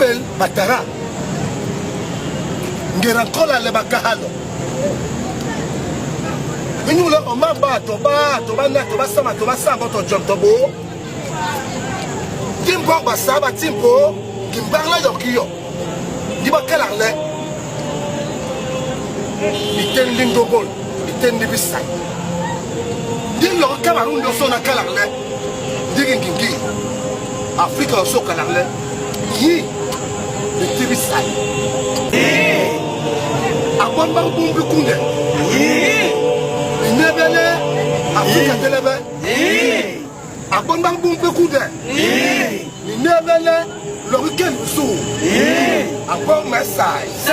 Abel Batara ngera kola le bakahalo nous le omaba toba na toba sama to jom tobo timbo basaba timbo kimbarla yokiyo diba kalarle iten lindogol iten libisai din lo Cameroun do sona kalarle digin kingi Afrika so kalarle yi libisai abamba bumbi kunde nebele Afrika telebe abamba bumbi kunde nebele le week-end sous un bon message.